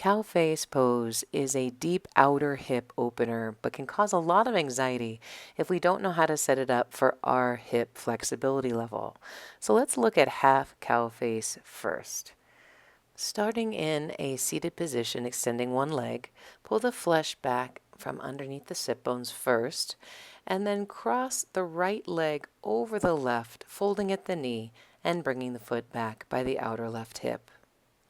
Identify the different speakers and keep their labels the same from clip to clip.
Speaker 1: Cow face pose is a deep outer hip opener, but can cause a lot of anxiety if we don't know how to set it up for our hip flexibility level. So let's look at half cow face first. Starting in a seated position, extending one leg, pull the flesh back from underneath the sit bones first, and then cross the right leg over the left, folding at the knee and bringing the foot back by the outer left hip.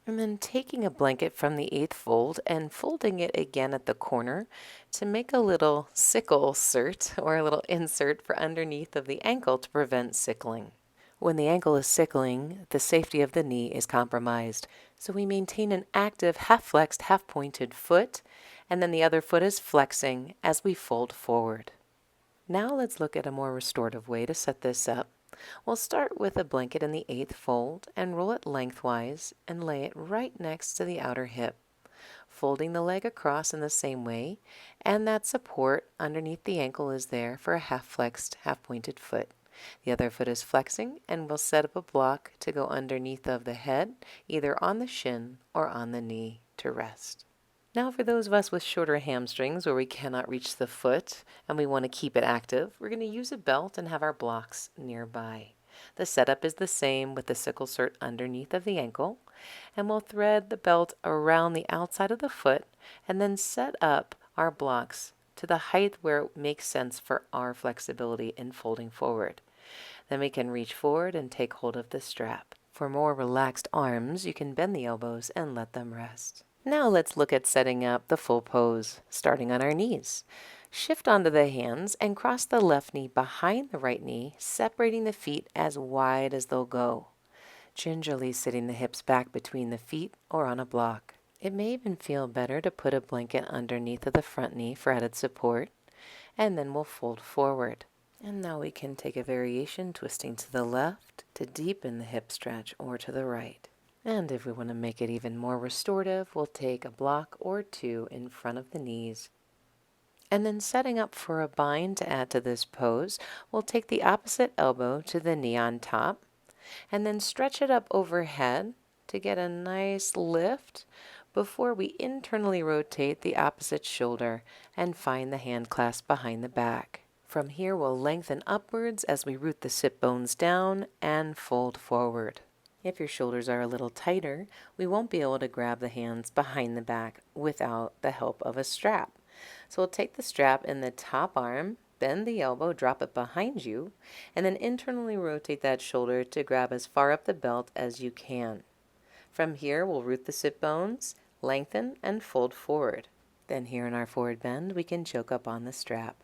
Speaker 1: And then taking a blanket from the eighth fold and folding it again at the corner to make a little sickle cert or a little insert for underneath of the ankle to prevent sickling. When the ankle is sickling, the safety of the knee is compromised. So we maintain an active half-flexed, half-pointed foot, and then the other foot is flexing as we fold forward. Now let's look at a more restorative way to set this up. We'll start with a blanket in the eighth fold and roll it lengthwise and lay it right next to the outer hip, folding the leg across in the same way, and that support underneath the ankle is there for a half-flexed, half-pointed foot. The other foot is flexing, and we'll set up a block to go underneath of the head, either on the shin or on the knee to rest. Now for those of us with shorter hamstrings where we cannot reach the foot and we want to keep it active, we're going to use a belt and have our blocks nearby. The setup is the same with the sickle cert underneath of the ankle, and we'll thread the belt around the outside of the foot and then set up our blocks to the height where it makes sense for our flexibility in folding forward. Then we can reach forward and take hold of the strap. For more relaxed arms, you can bend the elbows and let them rest. Now let's look at setting up the full pose, starting on our knees. Shift onto the hands and cross the left knee behind the right knee, separating the feet as wide as they'll go. Gingerly sitting the hips back between the feet or on a block. It may even feel better to put a blanket underneath of the front knee for added support, and then we'll fold forward. And now we can take a variation twisting to the left to deepen the hip stretch or to the right. And if we want to make it even more restorative, we'll take a block or two in front of the knees. And then setting up for a bind to add to this pose, we'll take the opposite elbow to the knee on top, and then stretch it up overhead to get a nice lift before we internally rotate the opposite shoulder and find the hand clasp behind the back. From here, we'll lengthen upwards as we root the sit bones down and fold forward. If your shoulders are a little tighter, we won't be able to grab the hands behind the back without the help of a strap. So we'll take the strap in the top arm, bend the elbow, drop it behind you, and then internally rotate that shoulder to grab as far up the belt as you can. From here, we'll root the sit bones, lengthen, and fold forward. Then here in our forward bend, we can choke up on the strap.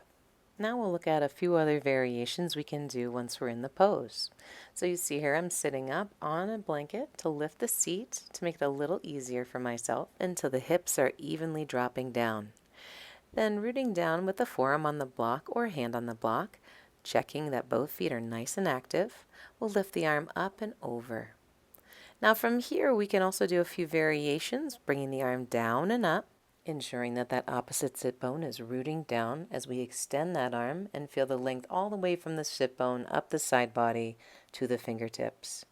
Speaker 1: Now we'll look at a few other variations we can do once we're in the pose. So you see here I'm sitting up on a blanket to lift the seat to make it a little easier for myself until the hips are evenly dropping down. Then rooting down with the forearm on the block or hand on the block, checking that both feet are nice and active, we'll lift the arm up and over. Now from here we can also do a few variations, bringing the arm down and up, ensuring that that opposite sit bone is rooting down as we extend that arm and feel the length all the way from the sit bone up the side body to the fingertips.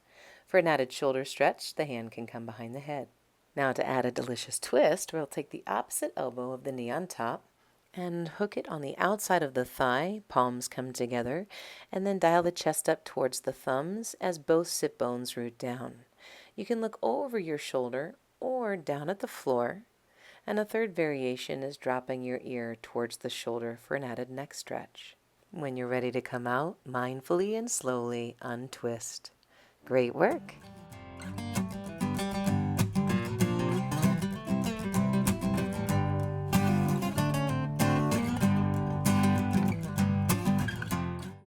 Speaker 1: For an added shoulder stretch, the hand can come behind the head. Now to add a delicious twist, we'll take the opposite elbow of the knee on top and hook it on the outside of the thigh, palms come together, and then dial the chest up towards the thumbs as both sit bones root down. You can look over your shoulder or down at the floor. And a third variation is dropping your ear towards the shoulder for an added neck stretch. When you're ready to come out, mindfully and slowly untwist. Great work!